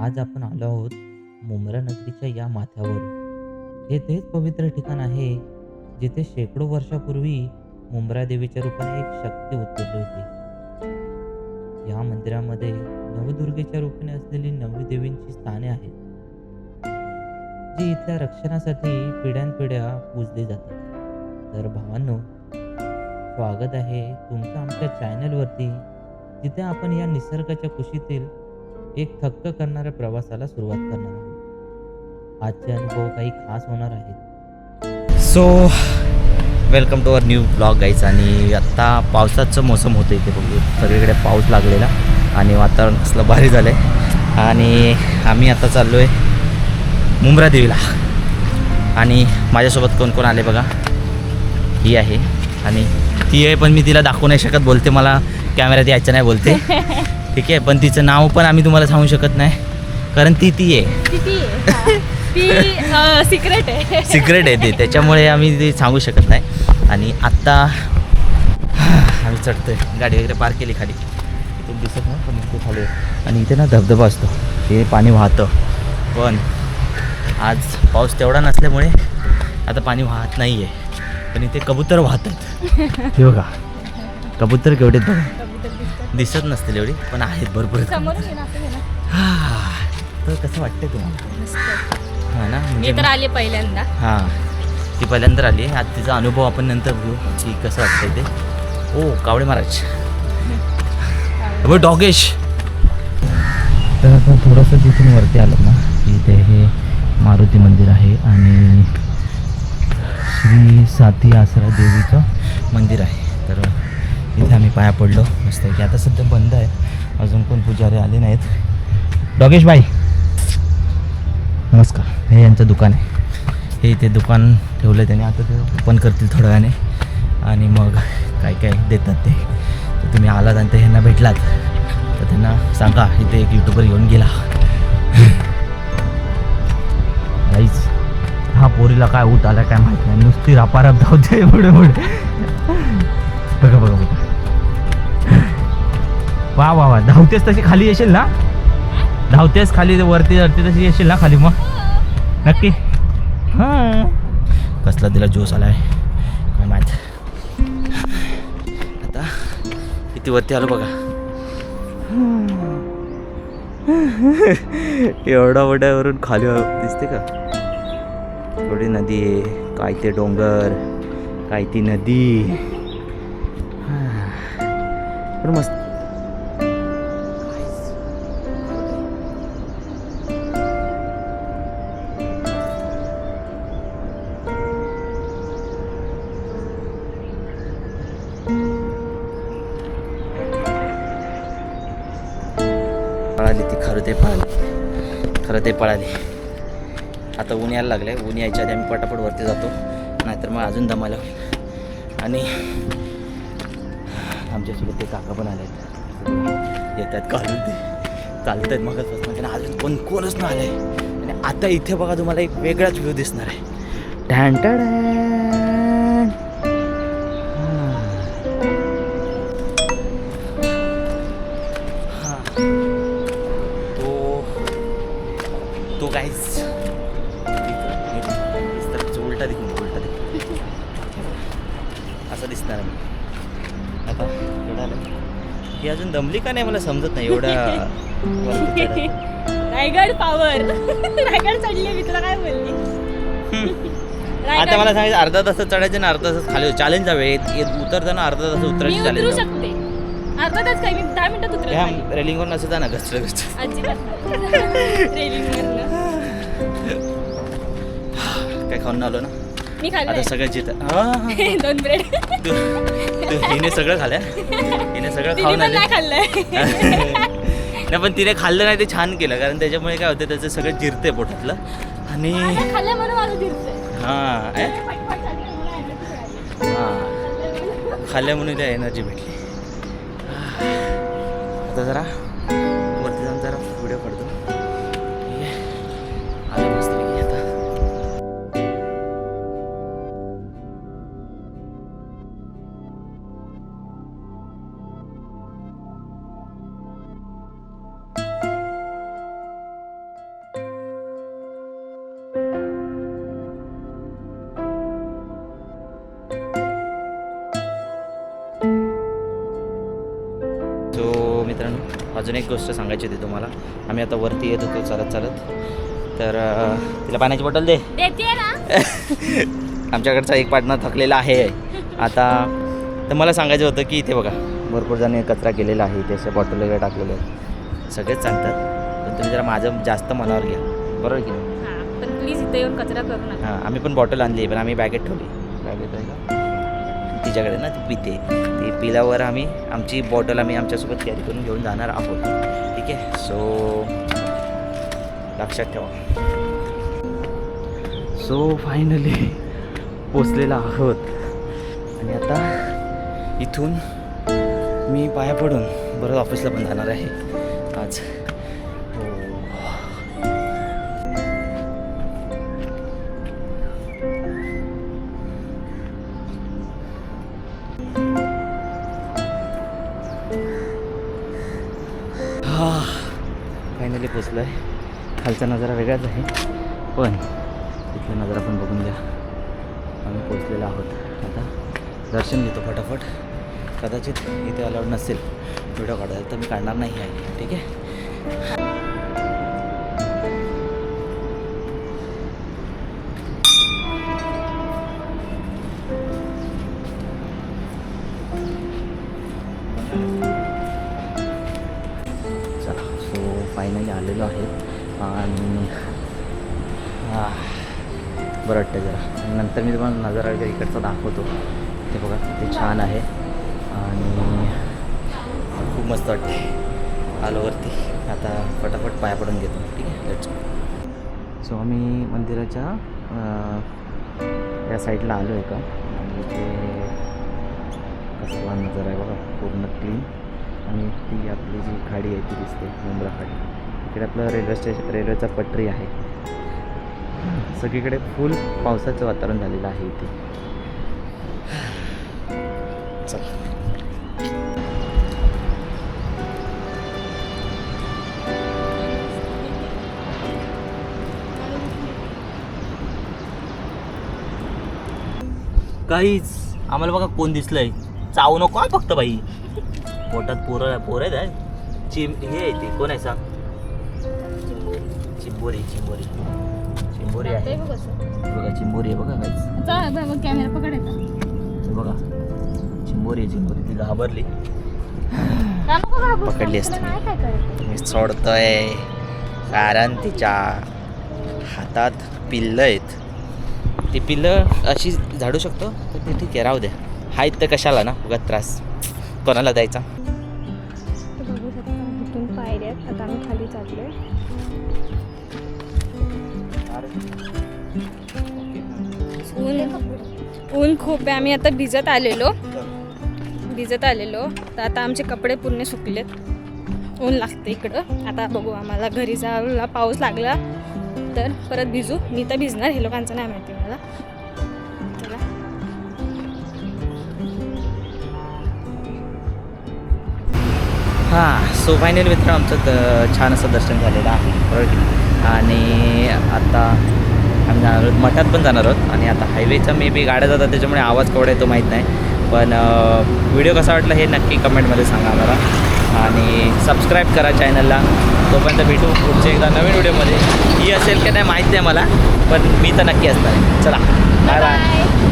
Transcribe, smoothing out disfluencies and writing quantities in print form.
आज आपण आलो आहोत मुंब्रा नगरीच्या या माथ्यावर. हे तेच पवित्र ठिकाण आहे जिथे शेकडो वर्षापूर्वी मुंब्रा देवीच्या रूपाने एक शक्ती उतरली होती. या मंदिरामध्ये नवदुर्गेच्या रूपाने असलेली नवी देवींची स्थाने आहेत, जी इथल्या रक्षणासाठी पिढ्यानपिढ्या पूजली जातात. तर भावांनो, स्वागत आहे तुमचं आमच्या चॅनलवरती, जिथे आपण या निसर्गाच्या कुशीतील एक थक्क करणाऱ्या प्रवासाला सुरुवात करणार आहोत. आजचे अनुभव काही खास होणार आहेत. So welcome to our new blog guys. आणि आत्ता पावसाचं मोसम होतं इथे, बघू सगळीकडे पाऊस लागलेला आणि वातावरण कसलं भारी झालं आहे. आणि आम्ही आता चाललो आहे मुंब्रा देवीला. आणि माझ्यासोबत कोण कोण आले बघा, ही आहे आणि ती आहे, पण मी तिला दाखवू नाही शकत, बोलते मला कॅमेऱ्यात यायचं नाही बोलते. ठीक आहे, पण तिचं नाव पण आम्ही तुम्हाला सांगू शकत नाही, कारण ती आहे सिक्रेट आहे. सिक्रेट आहे ते, त्याच्यामुळे आम्ही ते सांगू शकत नाही. आणि आत्ता आम्ही चढतोय, गाडी वगैरे पार्क केली खाली, इथून दिसत नाही पण इथे खाली. आणि इथे ना धबधबा असतो, हे पाणी वाहतं, पण आज पाऊस तेवढा नसल्यामुळे आता पाणी वाहत नाही आहे. पण इथे कबूतर वाहतात. हे बघा कबूतर केवढे दिसत नसतील एवढी, पण आहेत भरपूर. तर कसं वाटतंय तुम्हाला? हां ना, म्हणजे मी तर आले पहिल्यांदा. हां, ती पहिल्यांदा आली आहे. आज तिचा अनुभव आपण नंतर घेऊ की कसं वाटतंय ते. ओ कावळे महाराज, डॉगेश. तर आता थोडंसं तिथून वरती आलं ना, इथे हे मारुती मंदिर आहे आणि श्री साती आसरा देवीचं मंदिर आहे. तर इथे आम्ही पाया पडलो मस्त की. आता सध्या बंद आहे, अजून कोण पुजारी आले नाहीत. डॉगेश बाई नमस्कार. हे यांचं दुकान आहे, हे इथे दुकान ठेवलं त्याने, आता ते ओपन करतील थोड्या वेळाने आणि मग काय काय देतात ते. तर तुम्ही आलात आणि ते ह्यांना भेटलात तर त्यांना सांगा इथे एक यूट्यूबर येऊन गेला. काहीच हा पोरीला काय ऊत आला काय माहीत नाही, नुसती रापाराप धावते पुढे पुढे. बघा बघा बघा, वा वा वा, धावतेस तशी खाली येशील ना, धावतेस खाली वरती वरती तशी येशील ना खाली मग नक्की. हां, कसला तिला जोश आलाय काय माहीत. आता किती वरती आलो बघा. एवढा मोठ्यावरून खाली दिसते का, थोडी नदी आहे, काय ते डोंगर, काय ती नदी. पण मस्त. पळाली ती, खरं ते पळाली. आता ऊन यायला लागलं आहे, ऊन यायच्या आधी आम्ही पटापट वरती जातो, नाहीतर मग अजून दमायला होईल. आणि आमच्यासोबत ते काका पण आले आहेत, येतात काढून ते चालत आहेत मगच, अजून कोणच नाही आलं आहे. आणि आता इथे बघा तुम्हाला एक वेगळाच व्ह्यू दिसणार आहे. तो काहीच उलटा दिखून असं दिसणार आहे. आता एवढं आलं ही अजून दमली का नाही मला समजत नाही. एवढा रायगड पावर. रायगड चढली मी, तुला काय बोलली. आता मला सांगायचं अर्धा तास चढायचं ना, अर्धा तास खाली चॅलेंज जावे. उतरताना अर्धा तास उतरायची उतरू चॅलेंज शकते. अर्धा तास काय, मी 10 मिनिटात उतरत. रेलिंगवर नसतं जा ना, घसरत रेलिंगवरनं काय खाऊन आलो ना मी आता खाल्लं सगळं जिथं. 2 ब्रेड. हिने सगळं खाल्लं, हिने सगळं खाऊन आले. नाही खाल्लंय. नाही पण तिने खाल्लं नाही ते छान केलं, कारण त्याच्यामुळे काय होतं त्याचं सगळं जिरते पोटातलं. आणि खाल्लं म्हणून माझं जिरतंय. हां खाल्ल्या म्हणून त्या एनर्जी भेटली. आता जरा वरती जाऊन जरा व्हिडिओ काढतो. ठीक आहे, आलं मस्त आता. अजून एक गोष्ट सांगायची होती तुम्हाला. आम्ही आता वरती येत होतो चालत चालत, तर तिला पाण्याची बॉटल दे. देते ना. आमच्याकडचा एक पार्टनर थकलेला आहे आता. तर मला सांगायचं होतं की इथे बघा भरपूर जण कचरा केलेला आहे, इथे असे बॉटल वगैरे टाकलेले आहेत. सगळेच सांगतात पण तुम्ही जरा माझं जास्त मनावर घ्या, बरोबर की नाही? हां, पण प्लीज इथे येऊन कचरा करू नका. हां, आम्ही पण बॉटल आणली पण आम्ही बॅगेत ठेवली. बॅगेत आहे का तिच्याकडे ना, ती पिते. ती पिल्यावर आम्ही आमची बॉटल आम्ही आमच्यासोबत कॅरी करून घेऊन जाणार आहोत. ठीक आहे, सो लक्षात ठेवा. सो फायनली पोचलेला आहोत आणि आता इथून मी पाया पडून बरं ऑफिसला पण जाणार आहे आज. फायनली पोचलो आहे. खालचा नजारा वेगळाच आहे पण इथला नजारा पण बघून घ्या. आम्ही पोचलेलो आहोत. आता दर्शन घेतो फटाफट. कदाचित इथे अलाउड नसेल व्हिडिओ काढायला तर मी काढणार नाही आहे. ठीक आहे. चला, सो फायनली आलेलो आहे आणि बरं वाटतं जरा. नंतर मी तुम्हाला नजारा वगैरे इकडचा दाखवतो. ते बघा ते छान आहे आणि खूप मस्त वाटते. आलो वरती, आता फटाफट पाया पडून घेतो. ठीक आहे, लेट्स गो. सो आम्ही मंदिराच्या या साईडला आलो आहे का आणि इथे कसला नजारा आहे बघा, पूर्ण क्लीन. आणि ती आपली जी खाडी आहे ती दिसते, मुंब्रा खाडी. इकडे आपलं रेल्वेचा पटरी आहे. सगळीकडे फुल पावसाचं वातावरण झालेलं आहे इथे. चला. काहीच आम्हाला बघा कोण दिसलंय. चावू नको हा फक्त बाई. पोटात पोरं आहेत. हे आहे ते कोण आहे सांग? चिंबोरी आहे. बघा चिंबोरी आहे बघा काहीच. कॅमेरा पकडायचा. बघा चिंबोरी ती घाबरली. पकडली पकडली असते. मी सोडतोय कारण तिच्या हातात पिल्लं आहेत. ती पिल्लं अशी झाडू शकतो तर ते ठीक आहे, राहू द्या. आहेत तर कशाला ना उगाच त्रास कोणाला द्यायचा. बघू शकता इथून पायऱ्यात. आता आम्ही खाली चाललोय. ऊन खूप आहे. आम्ही आता भिजत आलेलो तर आता आमचे कपडे पूर्ण सुकलेत. ऊन लागते इकडं. आता बघू, आम्हाला घरी जायला पाऊस लागला तर परत भिजू. मी तर भिजणार, हे लोकांचं नाही माहिती मला. चला. हां, सो फायनली मित्र आमचं छान असं दर्शन झालेलं आहे बरोबर की नाही? आणि आता आम्ही जाणार आहोत मठात पण जाणार आहोत. आणि आता हायवेचा मे बी गाड्या जातात त्याच्यामुळे आवाज केवढा येतो माहीत नाही. पण व्हिडिओ कसा वाटला हे नक्की कमेंटमध्ये सांगा आम्हाला. आणि सबस्क्राईब करा चॅनलला. तोपर्यंत भेटू पुढच्या एकदा नवीन व्हिडिओमध्ये. ही असेल की नाही माहीत नाही मला, पण मी तर नक्की असणार. चला, बाय बाय.